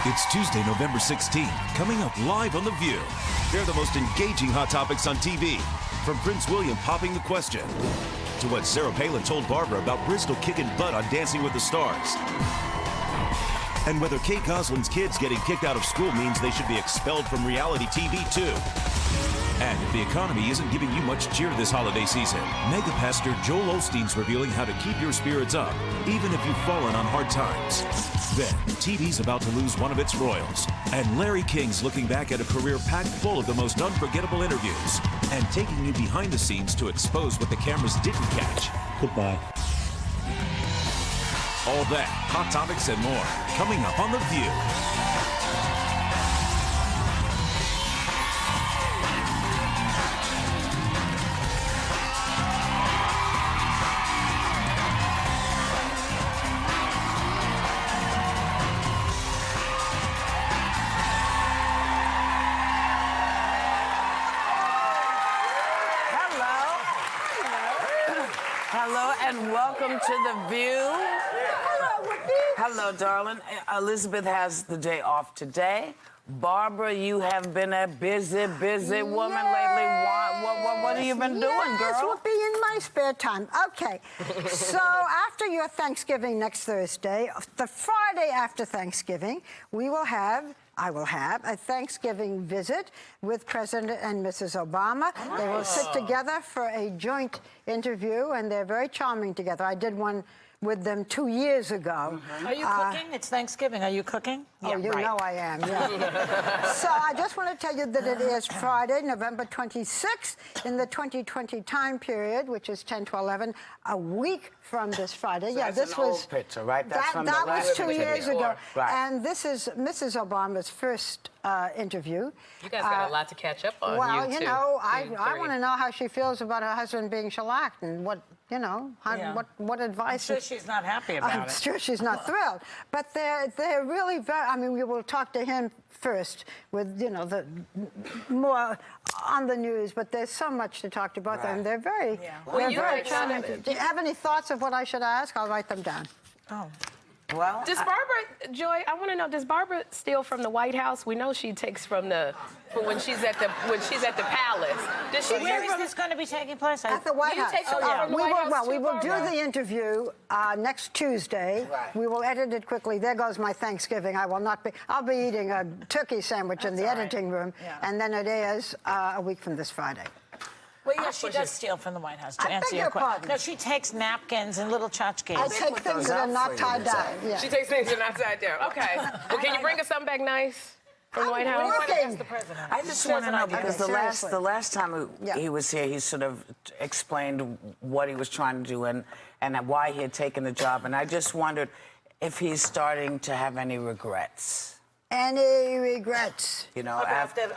It's Tuesday, November 16th. Coming up live on The View. They're the most engaging hot topics on TV. From Prince William popping the question to what Sarah Palin told Barbara about Bristol kicking butt on Dancing with the Stars. And whether Kate Gosling's kids getting kicked out of school means they should be expelled from reality TV too. And if the economy isn't giving you much cheer this holiday season, mega pastor Joel Osteen's revealing how to keep your spirits up, even if you've fallen on hard times. Then, TV's about to lose one of its royals, and Larry King's looking back at a career packed full of the most unforgettable interviews, and taking you behind the scenes to expose what the cameras didn't catch. Goodbye. All that, hot topics and more, coming up on The View. Hello and welcome to The View. Hello, darling. Elizabeth has the day off today. Barbara, you have been a busy woman lately. What have you been doing, girl? Will be in my spare time. Okay. So after your Thanksgiving next Thursday, the Friday after Thanksgiving, I will have a Thanksgiving visit with President and Mrs. Obama. Oh, they will sit together for a joint interview, and they're very charming together. I did one with them 2 years ago. Mm-hmm. Are you cooking? It's Thanksgiving. Are you cooking? Oh, you know I am, yeah. So I just want to tell you that it is Friday, November 26th, in the 2020 time period, which is 10 to 11, a week from this Friday. So this was old picture, right? That was 2 years ago. Right. And this is Mrs. Obama's first interview. You guys got a lot to catch up on. Well, you know, I want to know how she feels about her husband being shellacked and what, you know, what advice. I'm sure she's not happy about it. I'm sure she's not thrilled. But they're really very, I mean, we will talk to him first with, you know, the more on the news, but there's so much to talk to both of them. They're very, they're very charming. Do you have any thoughts of what I should ask? I'll write them down. Oh. Well, Does Barbara, Joy, I want to know, does Barbara steal from the White House? We know she takes from when she's at the palace. Does she? Where is this going to be taking place? At the White House. Take from the White House Well, we will do Barbara? the interview next Tuesday. Right. We will edit it quickly. There goes my Thanksgiving. I'll be eating a turkey sandwich in the editing room, and then it airs a week from this Friday. Well, yeah, she does steal from the White House, to answer your question. No, she takes napkins and little tchotchkes. I take things that are not tied down. Yeah. She takes things that are not tied down. Okay. Well, can you bring us something back nice from the White House? The president. I just want to know, because the last time he was here, he sort of explained what he was trying to do and why he had taken the job. And I just wondered if he's starting to have any regrets. Any regrets? You know,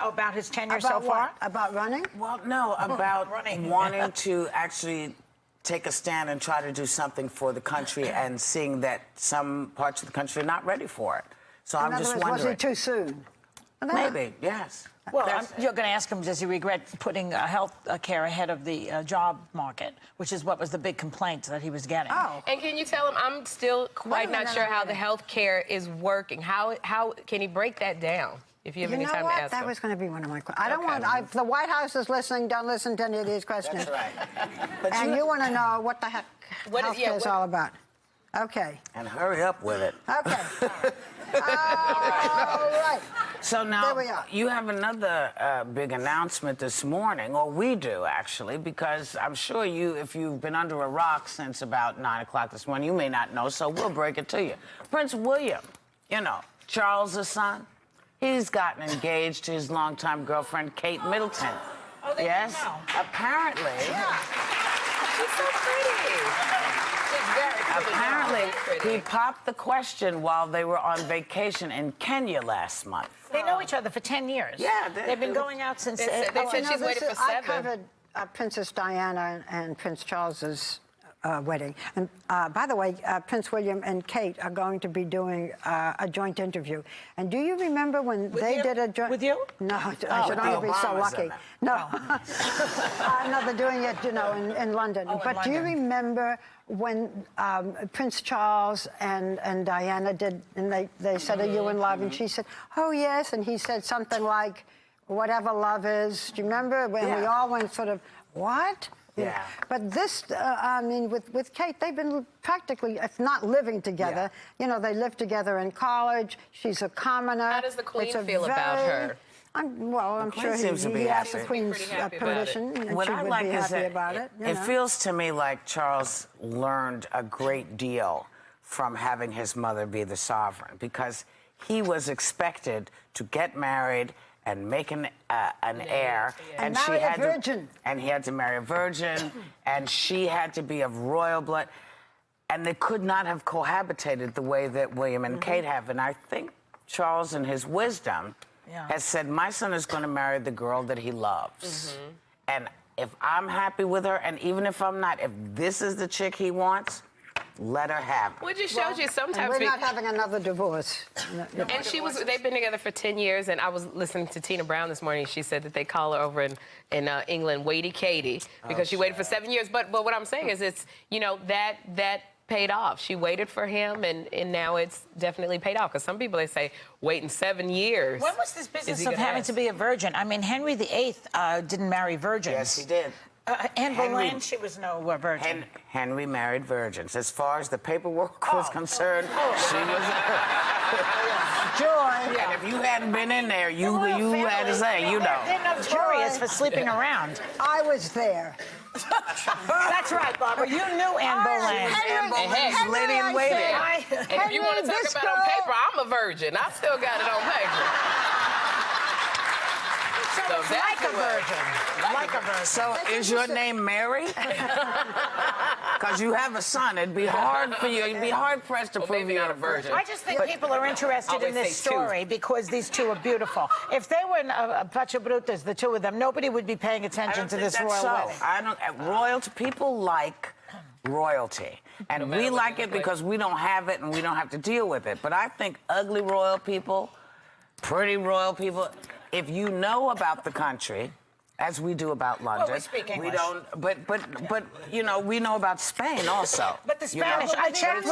about his tenure so far? About running? Well, no, about wanting to actually take a stand and try to do something for the country and seeing that some parts of the country are not ready for it. So I'm just wondering. Was he too soon? Maybe, yes. Well, you're going to ask him, does he regret putting health care ahead of the job market, which is what was the big complaint that he was getting. Oh. And can you tell him, I'm still quite not sure how the health care is working. How can he break that down? If you have any time to ask that him. was going to be one of my questions. I don't want, if the White House is listening, don't listen to any of these questions. That's right. But you want to know what the heck health care is all about. Okay. And hurry up with it. Okay. All right. So now you have another big announcement this morning, or we do actually, because I'm sure if you've been under a rock since about 9 o'clock this morning, you may not know, so we'll break it to you. Prince William, you know, Charles' son, he's gotten engaged to his longtime girlfriend, Kate Middleton. Oh, yes, apparently. Yeah. She's so pretty. Apparently, he popped the question while they were on vacation in Kenya last month. They know each other for 10 years. Yeah. They've been going out since... They said she's waited for 7. I covered Princess Diana and Prince Charles's wedding. And by the way, Prince William and Kate are going to be doing a joint interview. And do you remember when they did a joint? With you? No, I should only be so lucky. No, no, they're doing it, you know, in London. But do you remember when Prince Charles and Diana did, and they said, "Are you in love?" And she said, "Oh yes," and he said something like, "Whatever love is." Do you remember when we all went sort of, "What?" Yeah. But this, I mean, with Kate, they've been practically, if not living together, you know, they lived together in college. She's a commoner. How does the Queen feel about her? I'm sure Queen seems to be he has happy. the Queen's Pretty happy about permission, and What she I would like be is happy that about it. You it know? feels to me like Charles learned a great deal from having his mother be the sovereign, because he was expected to get married and make an heir, And marry a had virgin. and he had to marry a virgin, and she had to be of royal blood, and they could not have cohabitated the way that William and Kate have. And I think Charles, in his wisdom, has said, my son is going to marry the girl that he loves, and if I'm happy with her, and even if I'm not, if this is the chick he wants, let her have it. Well, it just shows you sometimes. And we're not having another divorce. And they've been together for 10 years, and I was listening to Tina Brown this morning. She said that they call her over in England, Waity Katie, because she waited for 7 years. But what I'm saying is it's, you know, that paid off. She waited for him, and now it's definitely paid off. Because some people, they say, waiting 7 years. When was this business of having to be a virgin? I mean, Henry VIII didn't marry virgins. Yes, he did. Anne Boleyn, she was no virgin. Henry married virgins. As far as the paperwork was concerned, she was. Joy. And if you hadn't been in there, you had to say, you know. They're notorious for sleeping around. I was there. That's right, Barbara. You knew Anne Boleyn. Anne Boleyn's lady in waiting. And if you want to talk about on paper, I'm a virgin. I still got it on paper. So Like a virgin. Like a virgin. So is your name Mary? Because you have a son. It'd be hard for you. It'd be hard pressed to prove you're not a virgin. I just think people are interested in this story because these two are beautiful. If they were a bunch of brutas, the two of them, nobody would be paying attention to this royal wedding. I don't. Royalty. People like royalty, and we like it because we don't have it and we don't have to deal with it. But I think ugly royal people, pretty royal people, if you know about the country, as we do about London, we speak English. We don't. But you know, we know about Spain also. But the Spanish, I checked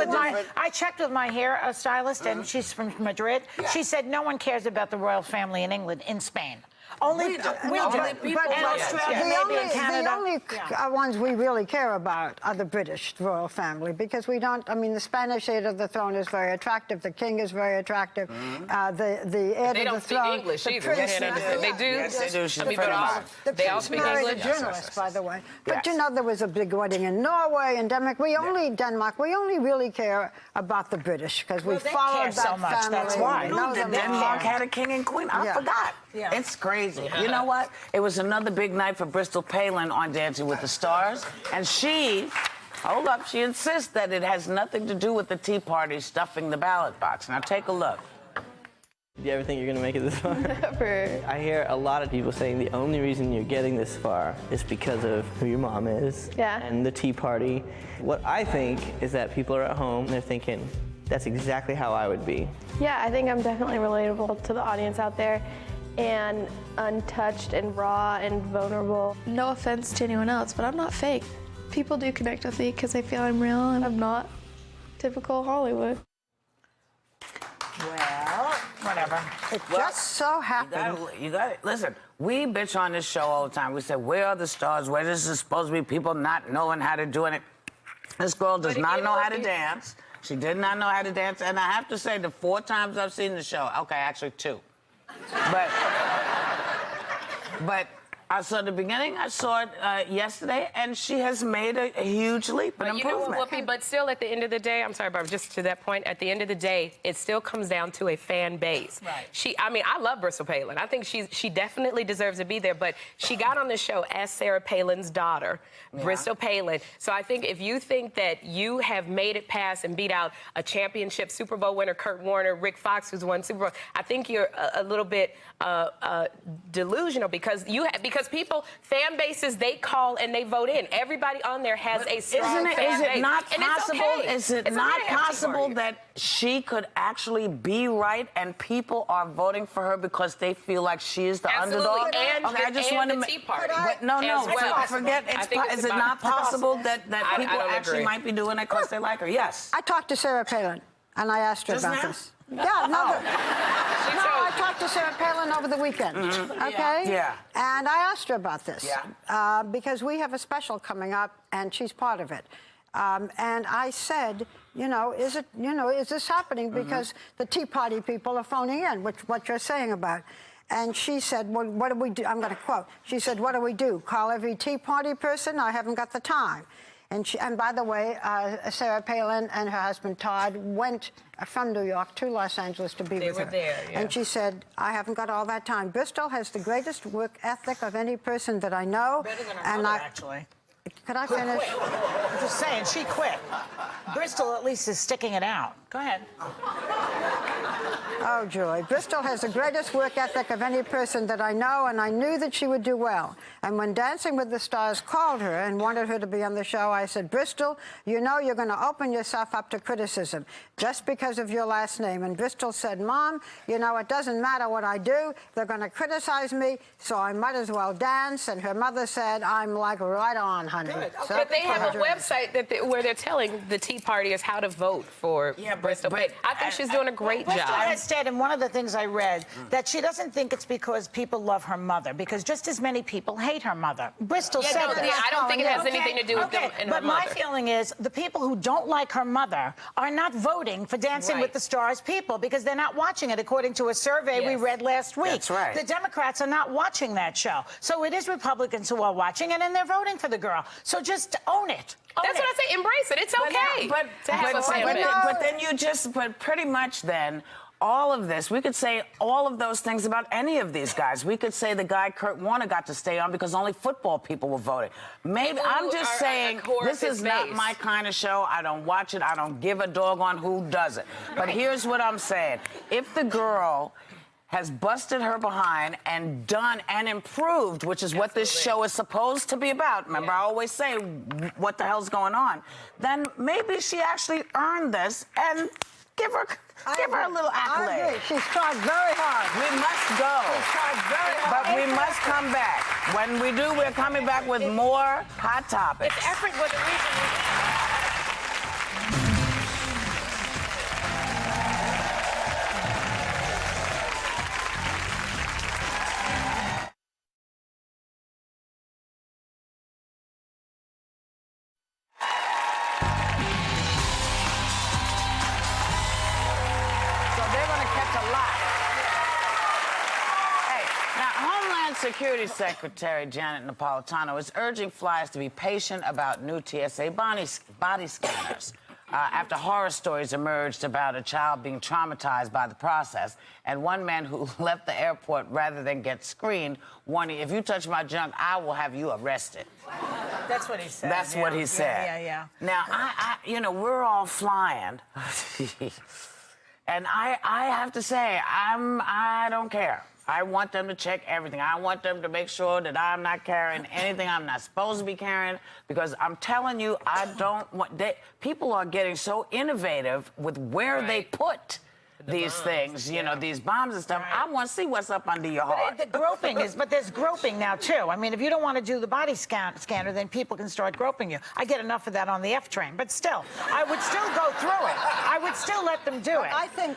with my hair stylist, and she's from Madrid. Yeah. She said no one cares about the royal family in England, in Spain. Only we do. People And Australia, maybe in Canada. The only ones we really care about are the British royal family, because we don't. I mean, the Spanish heir to the throne is very attractive. The king is very attractive. The heir They to don't the speak throne. English the either. prince, They do. Yes, they do. She's I mean, pretty but much. they all speak married English. a journalist, by the way. But Yes. you know, there was a big wedding in Norway and Denmark. We only really care about the British because we they followed care that so much, family. that's why. We know them Denmark well. had a king and queen. I Yeah. forgot. Yeah. It's crazy. You know what? It was another big night for Bristol Palin on Dancing with the Stars, and she insists that it has nothing to do with the Tea Party stuffing the ballot box. Now take a look. Do you ever think you're going to make it this far? Never. I hear a lot of people saying the only reason you're getting this far is because of who your mom is and the Tea Party. What I think is that people are at home and they're thinking, that's exactly how I would be. Yeah, I think I'm definitely relatable to the audience out there, and untouched and raw and vulnerable. No offense to anyone else, but I'm not fake. People do connect with me because they feel I'm real and I'm not typical Hollywood. Well, whatever. It just so happened. You got it. Listen, we bitch on this show all the time. We say, where are the stars? Where this is supposed to be people not knowing how to do it. This girl does not know how to dance. She did not know how to dance. And I have to say, the 4 times I've seen the show, okay, actually 2. But I saw the beginning, I saw it yesterday, and she has made a huge leap in improvement. You know what, Whoopi, but still at the end of the day, I'm sorry, Barbara, just to that point, at the end of the day, it still comes down to a fan base. Right. I mean, I love Bristol Palin. I think she definitely deserves to be there, but she got on the show as Sarah Palin's daughter, Bristol Palin. So I think if you think that you have made it past and beat out a championship Super Bowl winner, Kurt Warner, Rick Fox, who's won Super Bowl, I think you're a little bit delusional because because fan bases, they call and they vote in. Everybody on there has a strong fan base. Is it not And possible? okay. Is it not possible that she could actually be right and people are voting for her because they feel like she is the underdog? And, okay, I just want to the Tea Party. No, well. forget. Is it not possible that people actually might be doing it because they like her? Yes. I talked to Sarah Palin, and I asked her about this. Yeah, no, I talked to Sarah Palin over the weekend, okay? Yeah. And I asked her about this. Yeah. Because we have a special coming up, and she's part of it. And I said, is this happening? Because the Tea Party people are phoning in, what you're saying about. And she said, well, what do we do? I'm going to quote. She said, what do we do? Call every Tea Party person? I haven't got the time. And by the way, Sarah Palin and her husband Todd went from New York to Los Angeles to be with her. They were there, yeah. And she said, I haven't got all that time. Bristol has the greatest work ethic of any person that I know. Better than her mother, actually. Could I finish? I'm just saying, she quit. Bristol at least is sticking it out. Go ahead. Oh, joy. Bristol has the greatest work ethic of any person that I know, and I knew that she would do well. And when Dancing with the Stars called her and wanted her to be on the show, I said, Bristol, you know you're going to open yourself up to criticism just because of your last name. And Bristol said, Mom, it doesn't matter what I do. They're going to criticize me, so I might as well dance. And her mother said, I'm like right on, honey. Good. So but they have a website where they're telling the Tea Partiers how to vote for Bristol. But I think she's doing a great job. Bristol has said in one of the things I read that she doesn't think it's because people love her mother, because just as many people hate her mother. Bristol said that. I don't think it has anything to do with them and her mother. But my feeling is the people who don't like her mother are not voting for Dancing with the Stars people because they're not watching it, according to a survey we read last week. That's right. The Democrats are not watching that show. So it is Republicans who are watching it, and they're voting for the girl. So just own it. That's what I say. Embrace it. It's okay. But then but pretty much then, all of this, we could say all of those things about any of these guys. We could say the guy Kurt Warner got to stay on because only football people were voting. Maybe I'm just saying this is not my kind of show. I don't watch it. I don't give a doggone who does it. But here's what I'm saying. If the girl has busted her behind and done and improved, which is what this show is supposed to be about. Remember, I always say, what the hell's going on? Then maybe she actually earned this, and give her a little accolade. I agree. She's tried very hard. We must go. She's tried very hard. But we must come back. When we do, we're coming back with more Hot Topics. If effort was the reason. Security Secretary Janet Napolitano is urging flyers to be patient about new TSA body scanners after horror stories emerged about a child being traumatized by the process and one man who left the airport rather than get screened, warning, if you touch my junk, I will have you arrested. That's what he said. That's what he said. Yeah. Now, we're all flying. And I have to say, I don't care. I want them to check everything. I want them to make sure that I'm not carrying anything I'm not supposed to be carrying, because I'm telling you, I don't want... people are getting so innovative with where they put these things, these bombs and stuff. I want to see what's up under your heart. The groping but there's groping now, too. I mean, if you don't want to do the body scanner, then people can start groping you. I get enough of that on the F train, but still, I would still go through it. I would still let them do it. I think,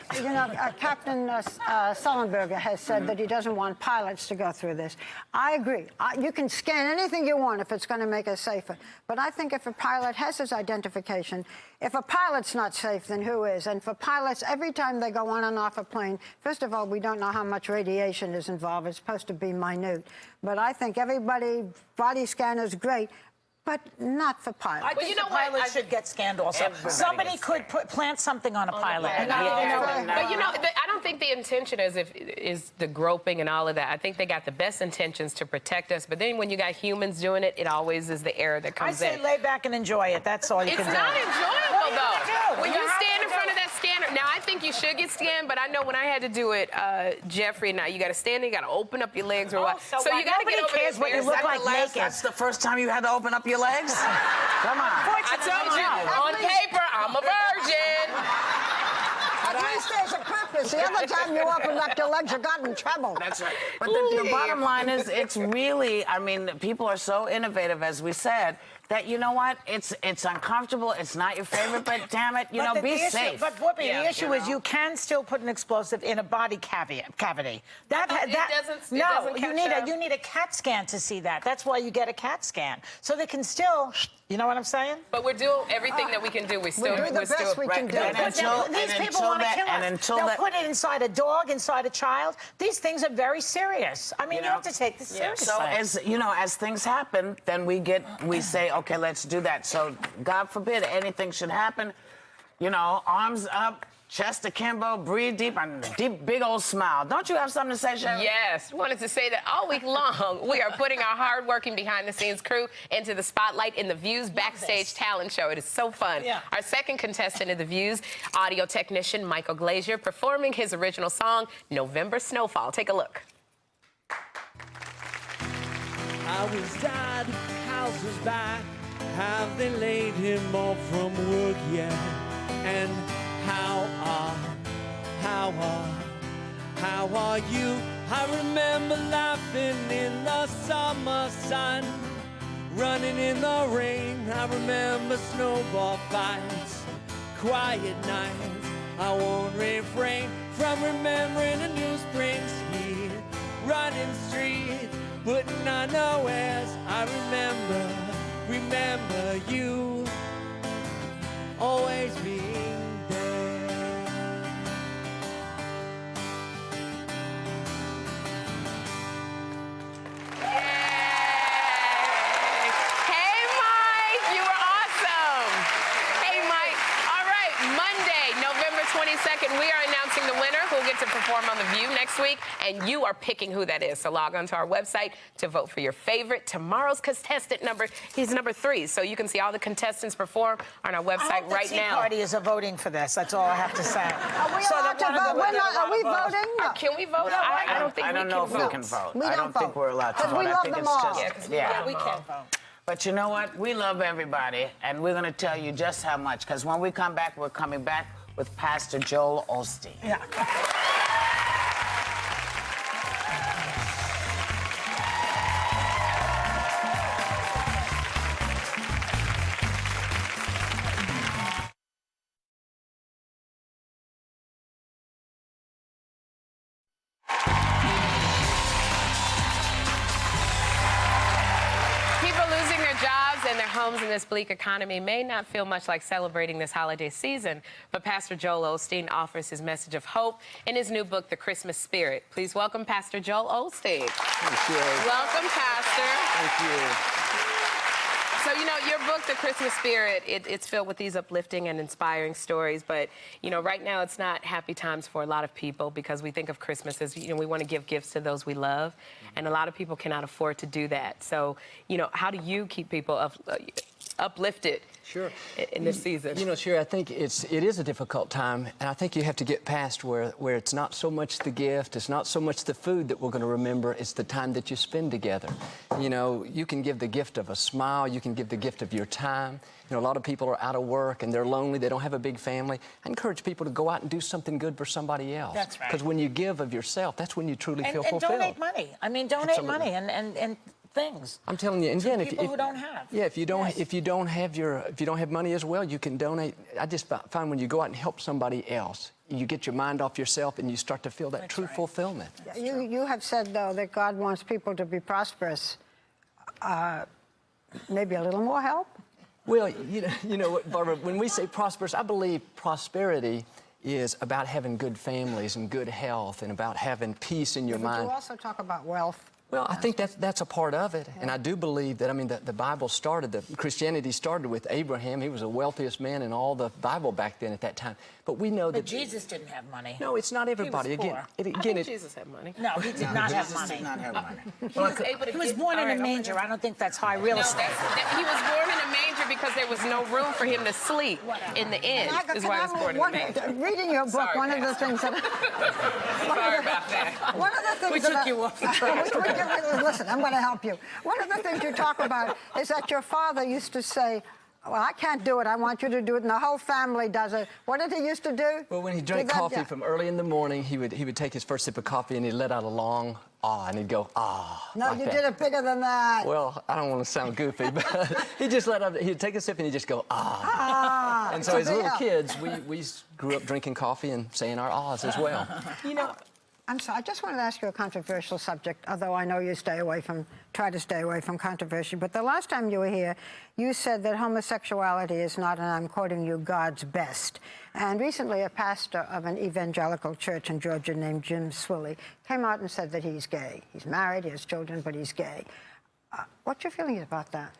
Captain Sullenberger has said that he doesn't want pilots to go through this. I agree. You can scan anything you want if it's going to make us safer. But I think if a pilot has his identification, if a pilot's not safe, then who is? And for pilots, every time they go on and off a plane, first of all, we don't know how much radiation is involved. It's supposed to be minute. But I think body scanner's great, but not for pilots. I think pilots should get scanned also. Somebody could plant something on a pilot. But I don't think the intention is the groping and all of that. I think they got the best intentions to protect us. But then when you got humans doing it, it always is the error that comes in. I say lay back and enjoy it. That's all you can do. It's not enjoyable, though. When you stand in front of that scanner. Now, I think think you should get scanned, but I know when I had to do it, Jeffrey and I, you got to stand there, you got to open up your legs or what. So you got to get over cares this. what you look like naked. That's the first time you had to open up your legs? Come on. I told you, on paper, I'm a virgin. At least there's a purpose. The other time you opened up your legs, you got in trouble. That's right. But the bottom line is, it's really, I mean, people are so innovative, as we said, that, you know what, it's uncomfortable, it's not your favorite, but damn it, you know, be safe. But Whoopi, the issue is you can still put an explosive in a body cavity. You need a CAT scan to see that. That's why you get a CAT scan. So they can still, you know what I'm saying? But we're doing everything that we can do. We're doing the best we can do. These people want to kill us. They'll put it inside a dog, inside a child. These things are very serious. I mean, you have to take this seriously. So as you know, as things happen, then we say, okay, let's do that. So God forbid anything should happen. You know, arms up, chest akimbo, breathe deep, and deep, big old smile. Don't you have something to say, Sharon? Yes, wanted to say that all week long, we are putting our hard-working behind-the-scenes crew into the spotlight in The View's Backstage talent show. It is so fun. Yeah. Our second contestant in The View's, audio technician Michael Glazier, performing his original song, November Snowfall. Take a look. How his dad, houses back, have they laid him off from work yet? And how are you? I remember laughing in the summer sun, running in the rain. I remember snowball fights, quiet nights. I won't refrain from remembering a new spring's heat, running streets, putting on the wares. I remember you always being there. Hey, Mike, you were awesome. Hey, Mike. All right, Monday, November 22nd, we are announcing the winner who will get to perform on The View next week, and you are picking who that is. So log on to our website to vote for your favorite. Tomorrow's contestant he's number 3, so you can see all the contestants perform on our website right now. The Tea Party is voting for this. That's all I have to say. Are we allowed to vote? Are we voting? No. Can we vote? I don't think I don't know if we can vote. We don't I don't think we're allowed to vote. We love them all. Yeah, we can vote. But you know what? We love everybody, and we're going to tell you just how much, because when we come back, we're coming back with Pastor Joel Osteen. Yeah. And their homes in this bleak economy may not feel much like celebrating this holiday season, but Pastor Joel Osteen offers his message of hope in his new book, The Christmas Spirit. Please welcome Pastor Joel Osteen. Thank you. Welcome, Pastor. Thank you. So, you know, your book, The Christmas Spirit, it's filled with these uplifting and inspiring stories, but, you know, right now it's not happy times for a lot of people because we think of Christmas as, you know, we want to give gifts to those we love, and a lot of people cannot afford to do that. So, you know, how do you keep people uplifted in this season? You know, Sherry, I think it is a difficult time, and I think you have to get past where it's not so much the gift, it's not so much the food that we're going to remember, it's the time that you spend together. You know, you can give the gift of a smile, you can give the gift of your time. You know, a lot of people are out of work and they're lonely, they don't have a big family. I encourage people to go out and do something good for somebody else. That's right. Because when you give of yourself, that's when you truly feel fulfilled. And donate money. I mean, donate money and things. I'm telling you, and again, people who don't have. Yeah, if you don't have money as well, you can donate. I just find when you go out and help somebody else, you get your mind off yourself and you start to feel that true fulfillment. You have said though that God wants people to be prosperous. Maybe a little more help. Well, you know what, Barbara, when we say prosperous, I believe prosperity is about having good families and good health and about having peace in your mind. But you also talk about wealth. Well, I think that's a part of it, and I do believe that, I mean, the Bible started, Christianity started with Abraham. He was the wealthiest man in all the Bible back then at that time. But we know that... But Jesus didn't have money. No, it's not everybody. He was poor. I think Jesus had money. No, he did not have money. Did not have money. He was born in a manger. I don't think that's high real estate. He was born in a manger because there was no room for him to sleep in the inn, is why he was born in a manger. Reading your book, one of the things that... Sorry about that. One of the things we took you off the track. Listen, I'm going to help you. One of the things you talk about is that your father used to say, well, I can't do it. I want you to do it, and the whole family does it. What did he used to do? Well, when he drank coffee from early in the morning, he would take his first sip of coffee and he'd let out a long ah, and he'd go, ah. No, like you did it bigger than that. Well, I don't want to sound goofy, but he'd take a sip and he'd just go, ah. Ah. And so as little kids, we grew up drinking coffee and saying our ahs as well. You know, I'm sorry, I just wanted to ask you a controversial subject, although I know you try to stay away from controversy. But the last time you were here, you said that homosexuality is not, and I'm quoting you, God's best. And recently, a pastor of an evangelical church in Georgia named Jim Swilley came out and said that he's gay. He's married, he has children, but he's gay. What's your feeling about that?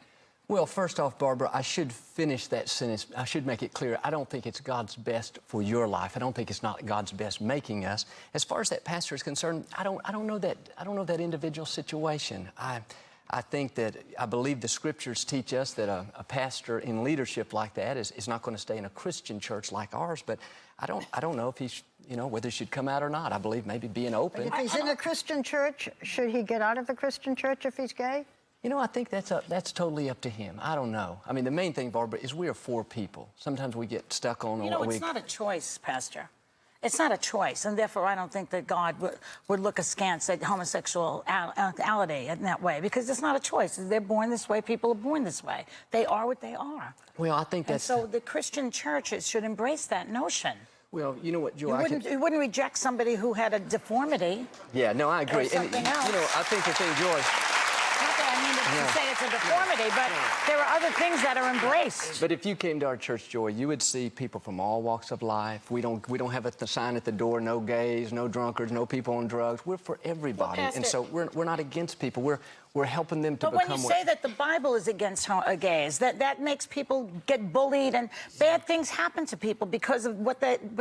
Well, first off, Barbara, I should finish that sentence. I should make it clear. I don't think it's God's best for your life. I don't think it's not God's best making us. As far as that pastor is concerned, I don't know that individual situation. I think that I believe the scriptures teach us that a pastor in leadership like that is not going to stay in a Christian church like ours. But I don't know if he's, whether he should come out or not. I believe maybe being open. But if he's in a Christian church, should he get out of the Christian church if he's gay? I think that's totally up to him. I don't know. I mean, the main thing, Barbara, is we are for people. Sometimes we get stuck on... it's not a choice, Pastor. It's not a choice, and therefore I don't think that God would look askance at homosexuality in that way, because it's not a choice. They're born this way. People are born this way. They are what they are. Well, I think that's... And so the Christian churches should embrace that notion. Well, you know what, Joe, you wouldn't reject somebody who had a deformity. Yeah, no, I agree. Or something else. I think the thing, Joy... Not that I mean to say it's a deformity, but there are other things that are embraced. But if you came to our church, Joy, you would see people from all walks of life. We don't have a sign at the door, no gays, no drunkards, no people on drugs. We're for everybody. Well, and so we're not against people. We're helping them to become... But when you say that the Bible is against gays, that makes people get bullied and bad things happen to people because of what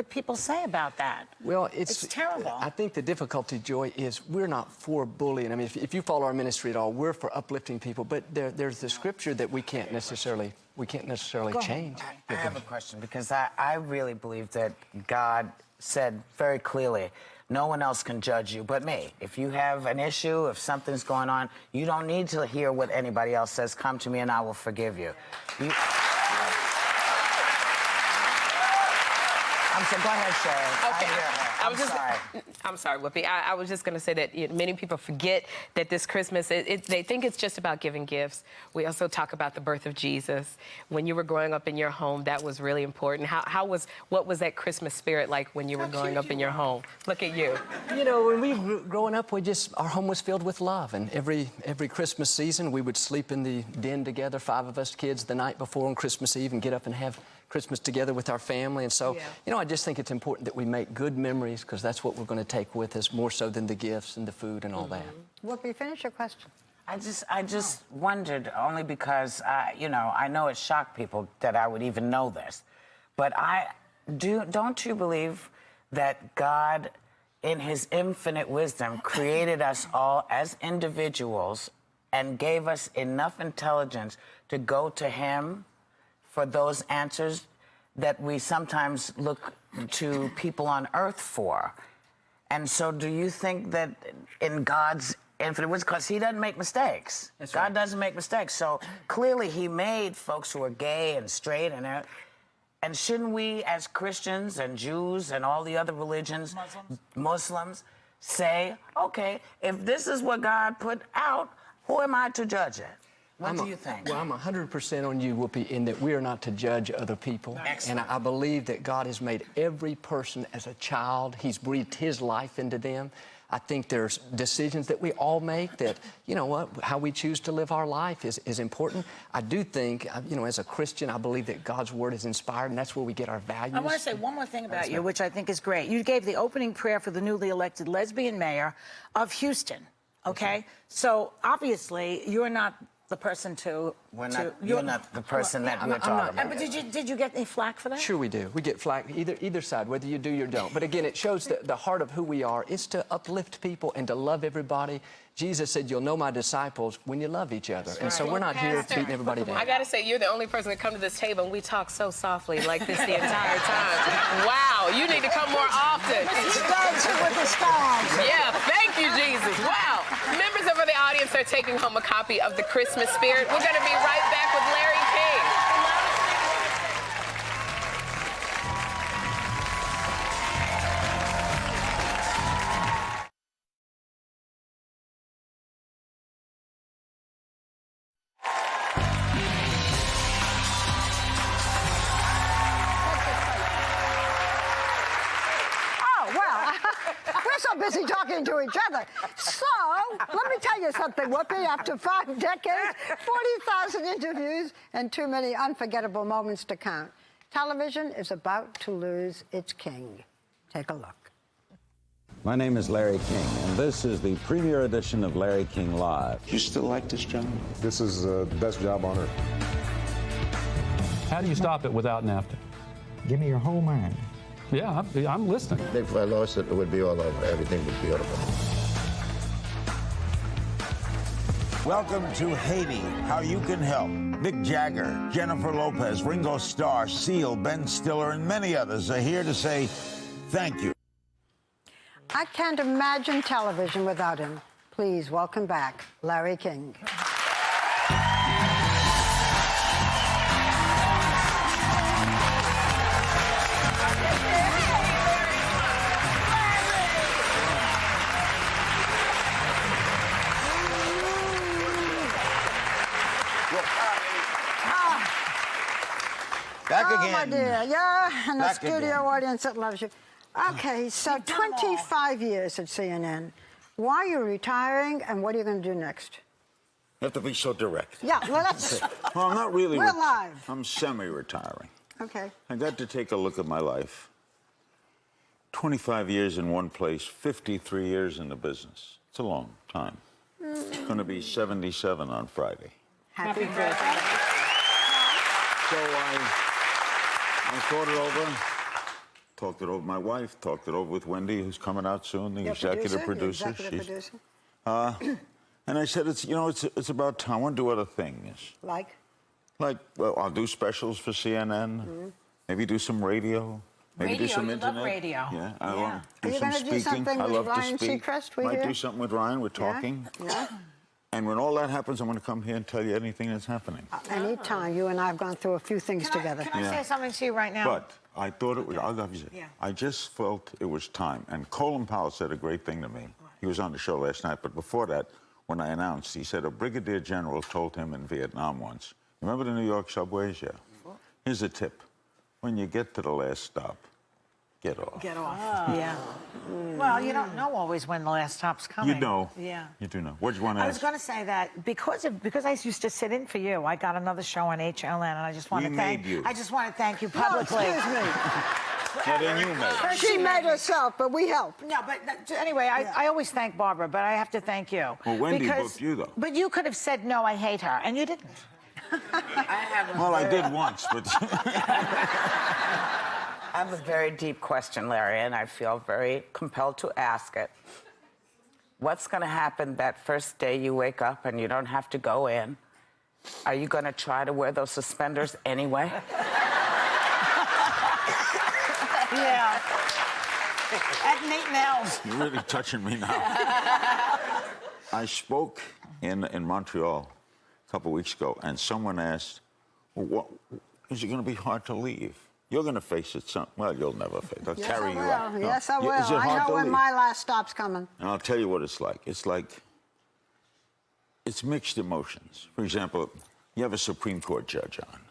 people say about that. Well, it's terrible. I think the difficulty, Joy, is we're not for bullying. I mean, if you follow our ministry at all, we're for uplifting people. But there's the scripture that we can't necessarily change. I have a question, because I really believe that God said very clearly, no one else can judge you but me. If you have an issue, if something's going on, you don't need to hear what anybody else says. Come to me and I will forgive you. Go ahead, Sharon. Okay. I'm sorry, Whoopi. I was just going to say that many people forget that this Christmas, they think it's just about giving gifts. We also talk about the birth of Jesus. When you were growing up in your home, that was really important. What was that Christmas spirit like when you were growing up in your home? Look at you. When we were growing up, our home was filled with love. And every Christmas season, we would sleep in the den together, 5 of us kids, the night before on Christmas Eve, and get up and have Christmas together with our family. And so, I just think it's important that we make good memories, because that's what we're going to take with us, more so than the gifts and the food and all that. Whoopi, finish your question. I just wondered, only because, I know it shocked people that I would even know this, but don't you believe that God, in his infinite wisdom, created us all as individuals and gave us enough intelligence to go to him for those answers that we sometimes look to people on earth for? And so do you think that in God's infinite wisdom, because he doesn't make mistakes. God doesn't make mistakes. So clearly he made folks who are gay and straight and shouldn't we, as Christians and Jews and all the other religions, Muslims, say, okay, if this is what God put out, who am I to judge it? What do you think? Well, I'm 100% on you, Whoopi, in that we are not to judge other people. Excellent. And I believe that God has made every person as a child. He's breathed his life into them. I think there's decisions that we all make that, how we choose to live our life is important. I do think, as a Christian, I believe that God's word is inspired, and that's where we get our values. I want to say one more thing about you, which I think is great. You gave the opening prayer for the newly elected lesbian mayor of Houston. okay? So obviously, you're not the person to... You're not the person that we're talking about. But did you get any flack for that? Sure we do. We get flack either side, whether you do or don't. But again, it shows that the heart of who we are is to uplift people and to love everybody. Jesus said, you'll know my disciples when you love each other. And so we're not here beating everybody down. I got to say, you're the only person that come to this table and we talk so softly like this the entire time. Wow, you need to come more often. Dancing with the stars. Yeah, thank you, Jesus. Wow. Members of the audience are taking home a copy of The Christmas Spirit. We're going to be right back with Larry King. We're so busy talking to each other. So, let me tell you something, Whoopi. After 5 decades, 40,000 interviews, and too many unforgettable moments to count, television is about to lose its king. Take a look. My name is Larry King, and this is the premiere edition of Larry King Live. You still like this job? This is the best job on earth. How do you stop it without NAFTA? Give me your whole mind. Yeah, I'm listening. If I lost it, it would be all over. Everything would be over. Welcome to Haiti, How You Can Help. Mick Jagger, Jennifer Lopez, Ringo Starr, Seal, Ben Stiller, and many others are here to say thank you. I can't imagine television without him. Please welcome back Larry King. Back again. Oh, my dear. Yeah, and the Back studio again. audience that loves you. Okay, so 25 years at CNN. Why are you retiring, and what are you going to do next? You have to be so direct. Yeah, well, that's... Well, I'm not really... We're live. I'm semi-retiring. Okay. I got to take a look at my life. 25 years in one place, 53 years in the business. It's a long time. It's going to be 77 on Friday. Happy birthday. So I thought it over, talked it over with my wife, talked it over with Wendy, who's coming out soon, the executive producer. And I said, it's about time. I want to do other things. Like, well, I'll do specials for CNN, maybe do some radio, maybe do some internet. Love radio. Yeah, I want to do you some gonna do speaking. something I with love Ryan to speak. Seacrest, we Might hear? do something with Ryan. We're talking. Yeah. And when all that happens, I'm going to come here and tell you anything that's happening. Anytime. You and I have gone through a few things together. Can I say something to you right now? But I thought it was, I just felt it was time. And Colin Powell said a great thing to me. He was on the show last night, but before that, when I announced, he said a brigadier general told him in Vietnam once, remember the New York subways? Yeah. Here's a tip. When you get to the last stop, get off. Get off. Oh. Yeah. Well, you don't know always when the last stop's coming. You know. Yeah. You do know. What do you want to ask? I was going to say that because I used to sit in for you, I got another show on HLN, and I just want to thank you. I just want to thank you publicly. No, excuse me. Yeah, then you made it. She made herself, but we helped. No, but anyway, I always thank Barbara, but I have to thank you. Well, Wendy booked you, though. But you could have said, no, I hate her, and you didn't. I did once, but... I have a very deep question, Larry, and I feel very compelled to ask it. What's going to happen that first day you wake up and you don't have to go in? Are you going to try to wear those suspenders anyway? Yeah. At Nate Nels. You're really touching me now. I spoke in Montreal a couple weeks ago, and someone asked, well, is it going to be hard to leave? You're going to face it well, you'll never face it. I'll carry you out. No. Yes, I will. Is it hard I know to when leave? my last stop's coming. And I'll tell you what it's like. It's mixed emotions. For example, you have a Supreme Court judge on.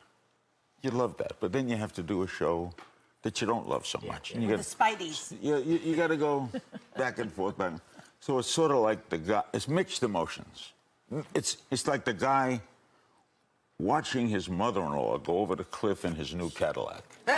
You love that, but then you have to do a show that you don't love so much. And you the Spideys. You got to go back and forth. So it's sort of like the guy. It's mixed emotions. It's like the guy watching his mother-in-law go over the cliff in his new Cadillac. Wow!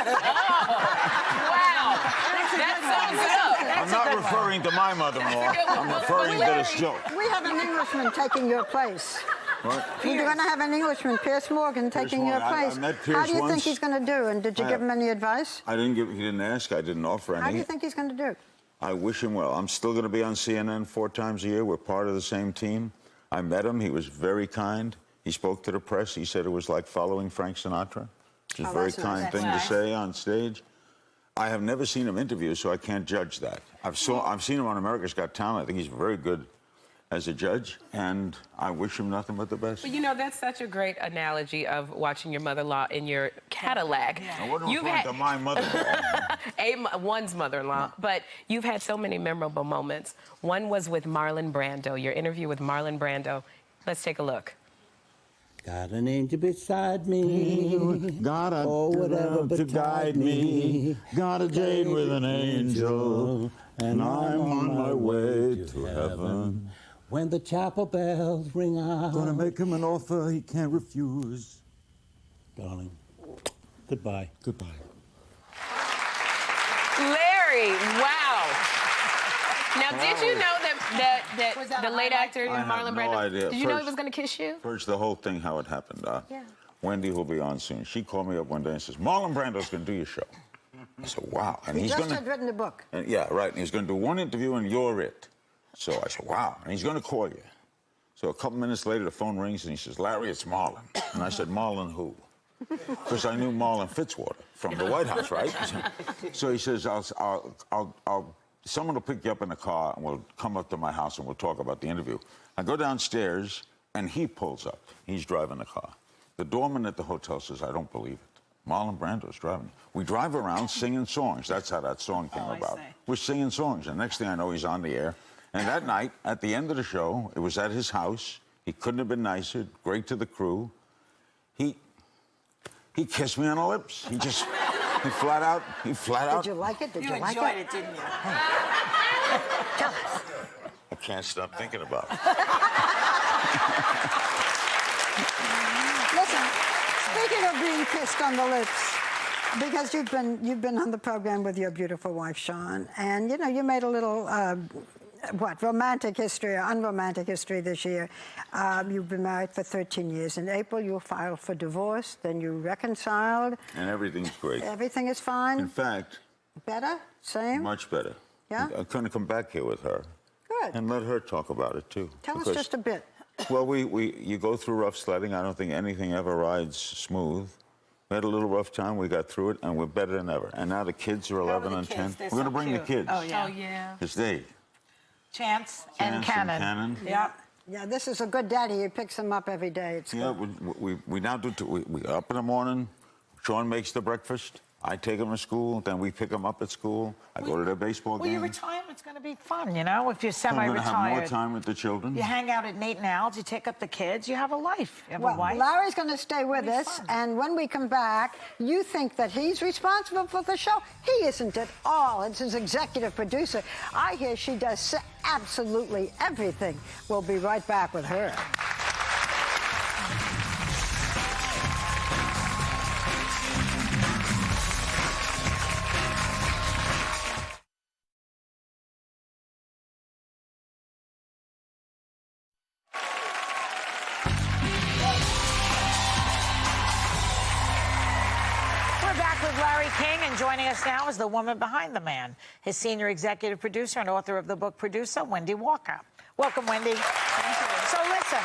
That sums it up. I'm I'm not referring to my mother-in-law. I'm referring to this joke. We have an Englishman taking your place. What? You're going to have an Englishman, Piers Morgan, taking your place. I met Piers How do you once. think he's going to do? And did you give him any advice? He didn't ask. I didn't offer any. How do you think he's going to do? I wish him well. I'm still going to be on CNN 4 times a year. We're part of the same team. I met him. He was very kind. He spoke to the press. He said it was like following Frank Sinatra, which is a very kind thing to say on stage. I have never seen him interview, so I can't judge that. I've seen him on America's Got Talent. I think he's very good as a judge, and I wish him nothing but the best. But you know, that's such a great analogy of watching your mother-in-law in your Cadillac. I wasn't referring to my mother-in-law. One's mother-in-law, but you've had so many memorable moments. One was with Marlon Brando, your interview with Marlon Brando. Let's take a look. Got an angel beside me. Got a whatever to guide me. Got a date with an angel, and I'm on my way to heaven. When the chapel bells ring out. Gonna make him an offer he can't refuse. Darling, goodbye. Goodbye. Larry, wow. Now, did you know that the late actor Marlon Brando? No idea. Did you know he was going to kiss you? First, the whole thing, how it happened. Yeah. Wendy will be on soon. She called me up one day and says, Marlon Brando's going to do your show. I said, wow. And He he's just going had written a book. Yeah, right. And he's going to do one interview and you're it. So I said, wow. And he's going to call you. So a couple minutes later, the phone rings and he says, Larry, it's Marlon. And I said, Marlon who? Because I knew Marlon Fitzwater from the White House, right? So he says, someone will pick you up in a car and we'll come up to my house and we'll talk about the interview. I go downstairs and he pulls up. He's driving the car. The doorman at the hotel says, I don't believe it. Marlon Brando's driving. We drive around singing songs. That's how that song came about. We're singing songs. And next thing I know, he's on the air. And that night, at the end of the show, it was at his house. He couldn't have been nicer. Great to the crew. He kissed me on the lips. He flat out. Did you like it? Did you like it? You enjoyed it, didn't you? Tell us. I can't stop thinking about it. Listen, speaking of being kissed on the lips, because you've been on the program with your beautiful wife, Sean, and you know you made a little romantic history or unromantic history this year. You've been married for 13 years. In April, you filed for divorce. Then you reconciled. And everything's great. Everything is fine. In fact, better, same, much better. Yeah. I'm going to come back here with her. Good. And let her talk about it too. Tell us just a bit. Well, you go through rough sledding. I don't think anything ever rides smooth. We had a little rough time. We got through it, and we're better than ever. And now the kids are 11 and 10. We're going to bring the kids. Oh, yeah. It's they. Chance and Cannon. Yeah. Yeah, this is a good daddy. He picks them up every day. It's good. We now do. We up in the morning. Sean makes the breakfast. I take them to school. Then we pick them up at school. I go to their baseball game. Well, your retirement's going to be fun, you know, if you're I'm going to semi-retired. have more time with the children. You hang out at Nate and Al's, you take up the kids, you have a life. You have a wife. Larry's going to stay with us, and when we come back, you think that he's responsible for the show? He isn't at all. It's his executive producer. I hear she does absolutely everything. We'll be right back with her. Joining us now is the woman behind the man, his senior executive producer and author of the book Producer, Wendy Walker. Welcome, Wendy. Thank you. So listen,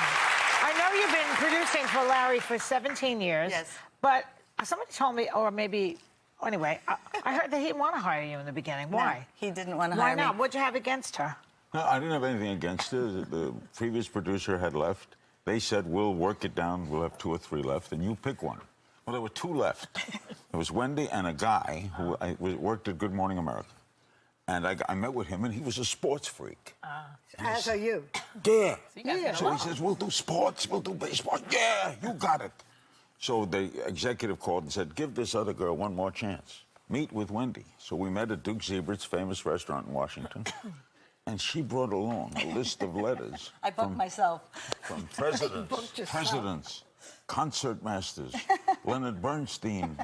I know you've been producing for Larry for 17 years. Yes. But somebody told me, or maybe, anyway, I heard that he didn't want to hire you in the beginning. Why? No, he didn't want to hire me. Why not? What'd you have against her? No, I didn't have anything against her. The previous producer had left. They said, we'll work it down. We'll have 2 or 3 left, and you pick one. Well, there were 2 left. There was Wendy and a guy who worked at Good Morning America. And I met with him, and he was a sports freak. As are you. Yeah. Yeah. So he says, we'll do sports, we'll do baseball. Yeah, you got it. So the executive called and said, give this other girl one more chance. Meet with Wendy. So we met at Duke Zebert's famous restaurant in Washington. And she brought along a list of letters. I booked myself. From presidents, concert masters, Leonard Bernstein,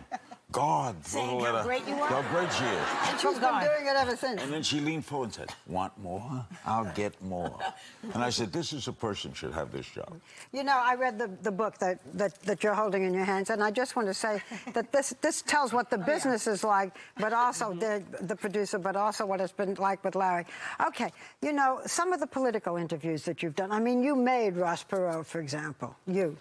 God, See how great you are? How great she is. And she's been doing it ever since. And then she leaned forward and said, "Want more? I'll get more." And I said, "This is a person should have this job." You know, I read the book that you're holding in your hands, and I just want to say that this tells what the business is like, but also the producer, but also what it's been like with Larry. Okay, you know, some of the political interviews that you've done. I mean, you made Ross Perot, for example. You.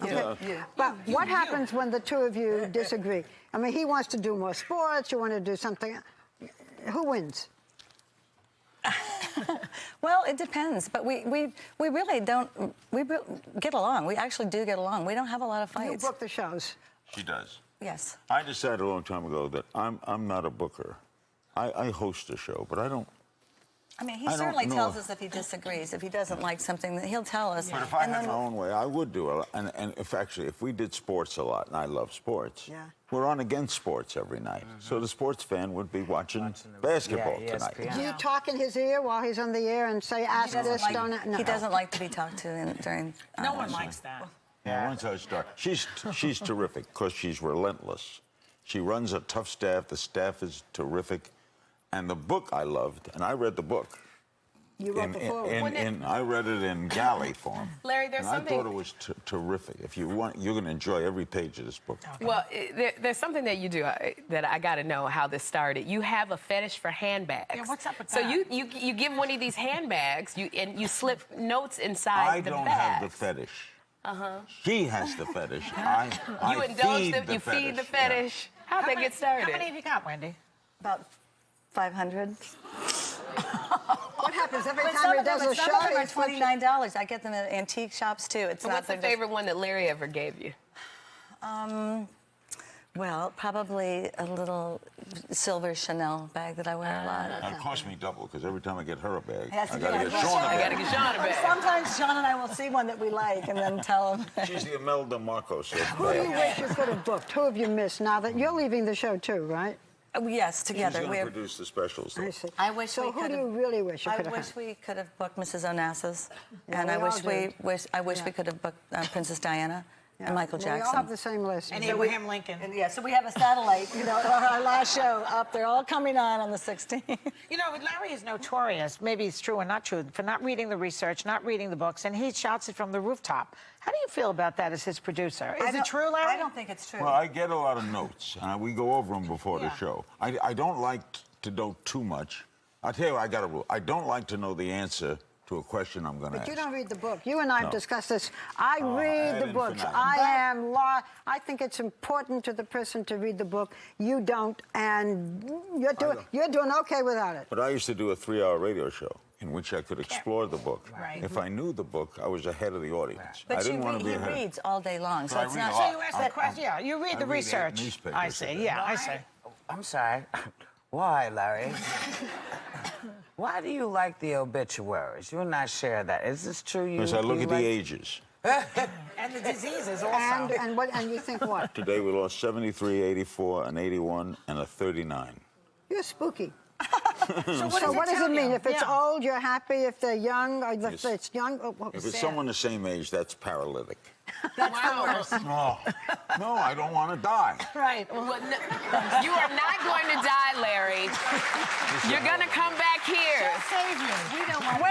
Okay. Yeah. But what happens when the two of you disagree? I mean, he wants to do more sports, you want to do something. Who wins? Well, it depends, but we really don't, get along. We actually do get along. We don't have a lot of fights. You book the shows. She does. Yes. I decided a long time ago that I'm not a booker. I host a show, but I don't. I mean, he certainly tells us if he disagrees. If he doesn't like something, he'll tell us. But if I had my own way, I would do it. And if we did sports a lot, and I love sports, we're on against sports every night. So the sports fan would be watching basketball tonight. Do you talk in his ear while he's on the air and say, ask this, don't it? No. He doesn't like to be talked to during... No one likes that. Yeah, once I start. She's terrific because she's relentless. She runs a tough staff. The staff is terrific. And the book I loved, and I read the book. You wrote the foreword. I read it in galley form. Larry, there's something... I thought it was terrific. If you want, you're going to enjoy every page of this book. Okay. Well, there's something that you do that I got to know how this started. You have a fetish for handbags. Yeah, what's up with that? So you give one of these handbags, and you slip notes inside the bags. I don't have the fetish. She has the fetish. You indulge them. You feed the fetish. Yeah. How'd that get started? How many have you got, Wendy? About 500. What happens every time he does a show? Some of them are $29. I get them at antique shops too. What's the favorite one that Larry ever gave you? Well, probably a little silver Chanel bag that I wear a lot. It costs me double because every time I get her a bag, I got to get Sean a bag. I got to get Sean a bag. Sometimes Sean and I will see one that we like and then tell him. She's the Imelda Marcos. Who do you wish you could have booked? Who have you missed now that you're leaving the show too, right? Yes, together. She's going to produce the specials. I see. I wish so who do you really wish you could have? I wish we could have booked Mrs. Onassis, and I wish we could have booked Princess Diana and Michael Jackson. We all have the same list. And Abraham Lincoln. And so we have a satellite, our last show up. They're all coming on the 16th. You know, Larry is notorious, maybe it's true or not true, for not reading the research, not reading the books, and he shouts it from the rooftop. How do you feel about that as his producer? Is it true, Larry? I don't think it's true. Well, I get a lot of notes, and we go over them before the show. I don't like to know too much. I'll tell you, I got a rule. I don't like to know the answer to a question I'm going to ask. But you don't read the book. You and I have discussed this. I read the books. I think it's important to the person to read the book. You don't, and you're doing okay without it. But I used to do a 3-hour radio show in which I could explore the book. Right. If I knew the book, I was ahead of the audience. But I didn't want to be ahead. He reads all day long, so it's not... So you ask the question, you read the research. I see, I see. I'm sorry. Why, Larry? Why do you like the obituaries? You will not share that. Is this true? Because I look at the ages. And the diseases also. And you think what? Today we lost 73, 84, an 81, and a 39. You're spooky. So what does it mean? If it's old, you're happy. If they're young, or if it's young... If it's someone the same age, that's paralytic. That's the worst. No, I don't want to die. Right. Well, no, you are not going to die, Larry. You're going to come back here. She'll save you. We don't want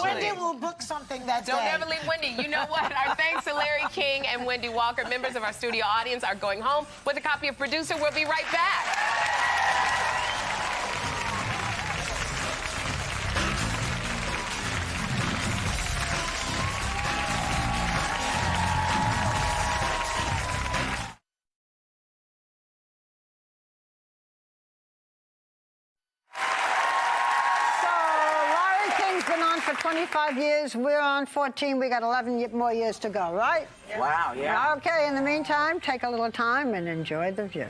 Wendy will book something that Don't day. ever leave Wendy. You know what? Our thanks to Larry King and Wendy Walker. Members of our studio audience are going home with a copy of Producer. We'll be right back. Been on for 25 years. We're on 14. We got 11 more years to go, right? Wow, yeah. Okay, in the meantime, take a little time and enjoy the view.